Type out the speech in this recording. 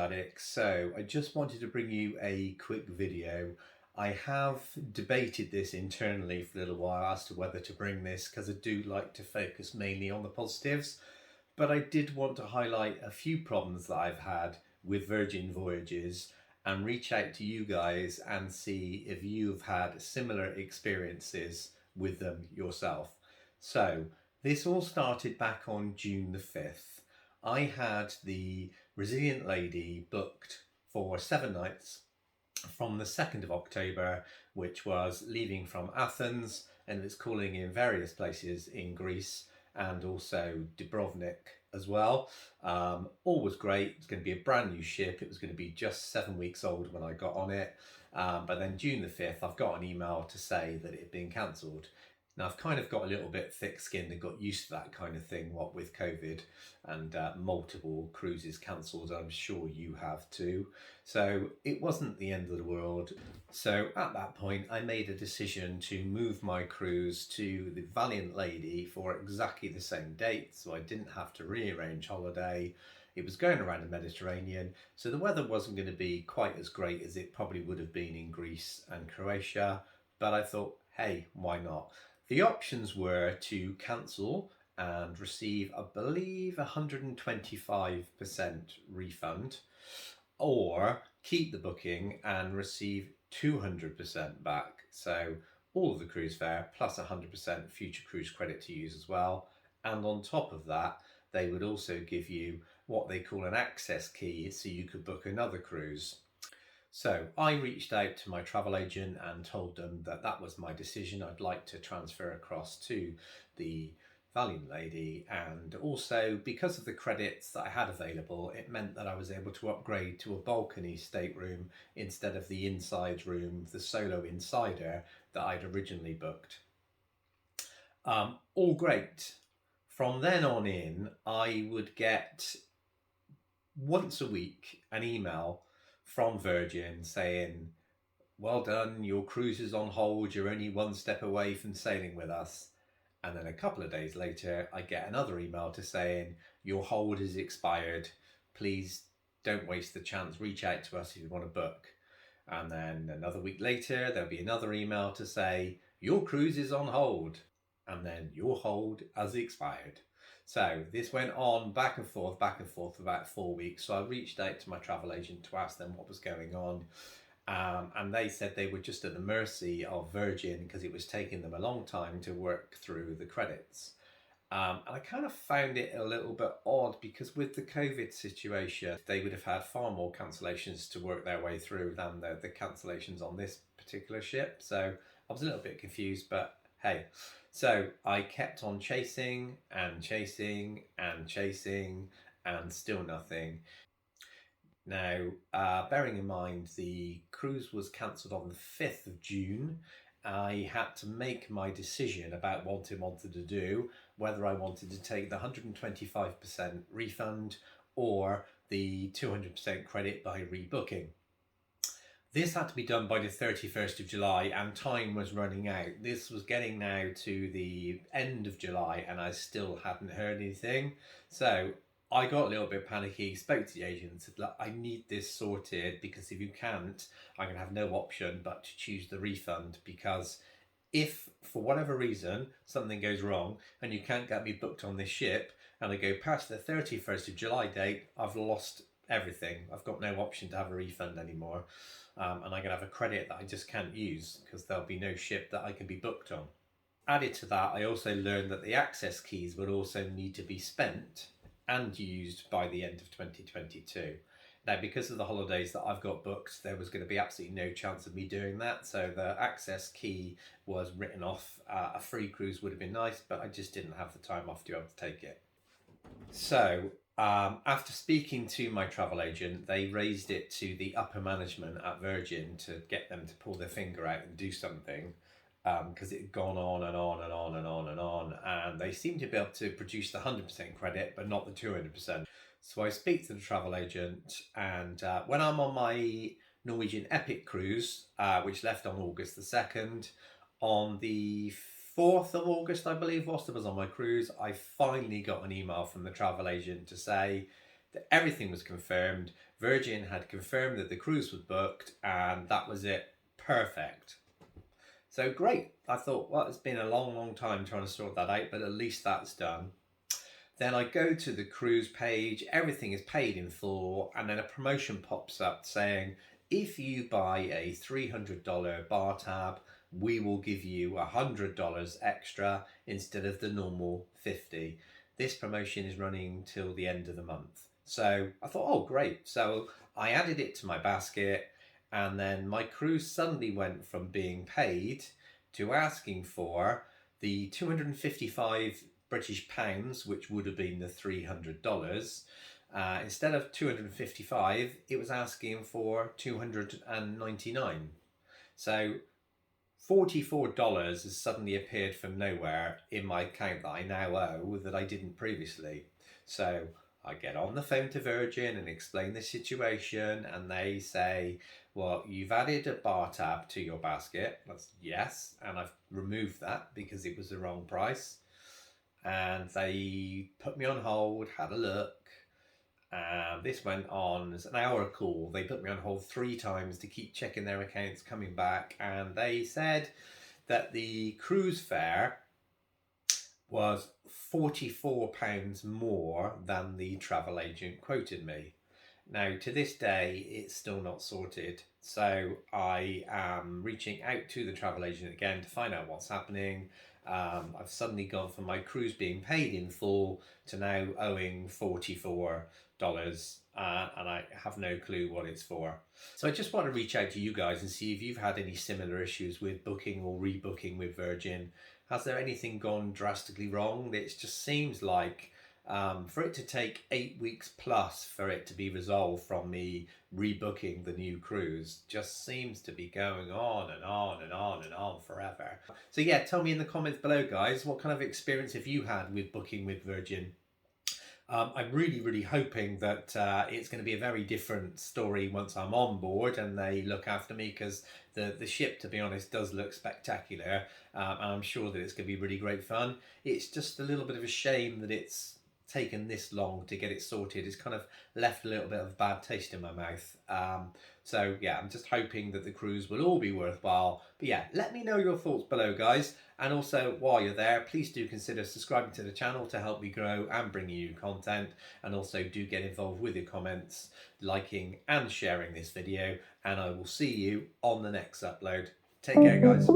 addicts. So I just wanted to bring you a quick video. I have debated this internally for a little while as to whether to bring this because I do like to focus mainly on the positives, but I did want to highlight a few problems that I've had with Virgin Voyages and reach out to you guys and see if you've had similar experiences with them yourself. So this all started back on June the 5th. I had the Resilient Lady booked for 7 nights from the 2nd of October, which was leaving from Athens, and it's calling in various places in Greece and also Dubrovnik as well. All was great. It's going to be a brand new ship. It was going to be just 7 weeks old when I got on it. But then June the 5th, I've got an email to say that it had been cancelled. Now, I've kind of got a little bit thick-skinned and got used to that kind of thing, what with COVID and multiple cruises cancelled. I'm sure you have too. So it wasn't the end of the world. So at that point, I made a decision to move my cruise to the Valiant Lady for exactly the same date. So I didn't have to rearrange holiday. It was going around the Mediterranean, so the weather wasn't going to be quite as great as it probably would have been in Greece and Croatia. But I thought, hey, why not? The options were to cancel and receive, I believe, 125% refund, or keep the booking and receive 200% back. So all of the cruise fare plus 100% future cruise credit to use as well. And on top of that, they would also give you what they call an access key so you could book another cruise. So I reached out to my travel agent and told them that that was my decision. I'd like to transfer across to the Valiant Lady, and also because of the credits that I had available, it meant that I was able to upgrade to a balcony stateroom instead of the inside room, the solo insider that I'd originally booked. All great. From then on in, I would get once a week an email from Virgin saying, well done, your cruise is on hold, you're only one step away from sailing with us. And then a couple of days later, I get another email to saying, your hold is expired, please don't waste the chance, reach out to us if you want to book. And then another week later, there'll be another email to say, your cruise is on hold. And then your hold has expired. So this went on back and forth for about 4 weeks. So I reached out to my travel agent to ask them what was going on. And they said they were just at the mercy of Virgin because it was taking them a long time to work through the credits. And I kind of found it a little bit odd because with the COVID situation, they would have had far more cancellations to work their way through than the cancellations on this particular ship. So I was a little bit confused, but hey. So I kept on chasing and chasing and chasing and still nothing. Now, bearing in mind the cruise was cancelled on the 5th of June, I had to make my decision about what I wanted to do, whether I wanted to take the 125% refund or the 200% credit by rebooking. This had to be done by the 31st of July and time was running out. This was getting now to the end of July and I still hadn't heard anything. So I got a little bit panicky, spoke to the agent and said, look, I need this sorted because if you can't, I'm going to have no option but to choose the refund, because if for whatever reason something goes wrong and you can't get me booked on this ship and I go past the 31st of July date, I've lost everything. I've got no option to have a refund anymore. And I'm going to have a credit that I just can't use because there'll be no ship that I can be booked on. Added to that, I also learned that the access keys would also need to be spent and used by the end of 2022. Now, because of the holidays that I've got booked, there was going to be absolutely no chance of me doing that. So the access key was written off. A free cruise would have been nice, but I just didn't have the time off to be able to take it. So after speaking to my travel agent, they raised it to the upper management at Virgin to get them to pull their finger out and do something, because it had gone on and on and on and on and on, and they seemed to be able to produce the 100% credit but not the 200%. So I speak to the travel agent, and when I'm on my Norwegian Epic cruise, which left on August the 2nd, on the 4th of August, I believe, whilst I was on my cruise, I finally got an email from the travel agent to say that everything was confirmed. Virgin had confirmed that the cruise was booked, and that was it. Perfect. So great. I thought, well, it's been a long time trying to sort that out, but at least that's done. Then I go to the cruise page, everything is paid in full, and then a promotion pops up saying, if you buy a $300 bar tab, we will give you $100 extra instead of the normal $50. This promotion is running till the end of the month. So I thought, oh, great. So I added it to my basket, and then my cruise suddenly went from being paid to asking for the 255 British pounds, which would have been the $300. Instead of 255, it was asking for 299. So $44 has suddenly appeared from nowhere in my account that I now owe that I didn't previously. So I get on the phone to Virgin and explain the situation, and they say, well, you've added a bar tab to your basket. That's yes, and I've removed that because it was the wrong price. And they put me on hold, had a look, and this went on as an hour call. They put me on hold 3 times to keep checking their accounts, coming back, and they said that the cruise fare was £44 more than the travel agent quoted me. Now, to this day, it's still not sorted. So I am reaching out to the travel agent again to find out what's happening. I've suddenly gone from my cruise being paid in full to now owing $44, and I have no clue what it's for. So I just want to reach out to you guys and see if you've had any similar issues with booking or rebooking with Virgin. Has there anything gone drastically wrong? It just seems like for it to take 8 weeks plus for it to be resolved from me rebooking the new cruise just seems to be going on and on and on and on forever. So yeah, tell me in the comments below, guys, what kind of experience have you had with booking with Virgin? I'm really hoping that it's going to be a very different story once I'm on board and they look after me, because the ship, to be honest, does look spectacular, and I'm sure that it's going to be really great fun. It's just a little bit of a shame that it's taken this long to get it sorted. It's kind of left a little bit of a bad taste in my mouth. So yeah, I'm just hoping that the cruise will all be worthwhile. But yeah, let me know your thoughts below, guys. And also, while you're there, please do consider subscribing to the channel to help me grow and bring you content. And also do get involved with your comments, liking and sharing this video. And I will see you on the next upload. Take care, guys.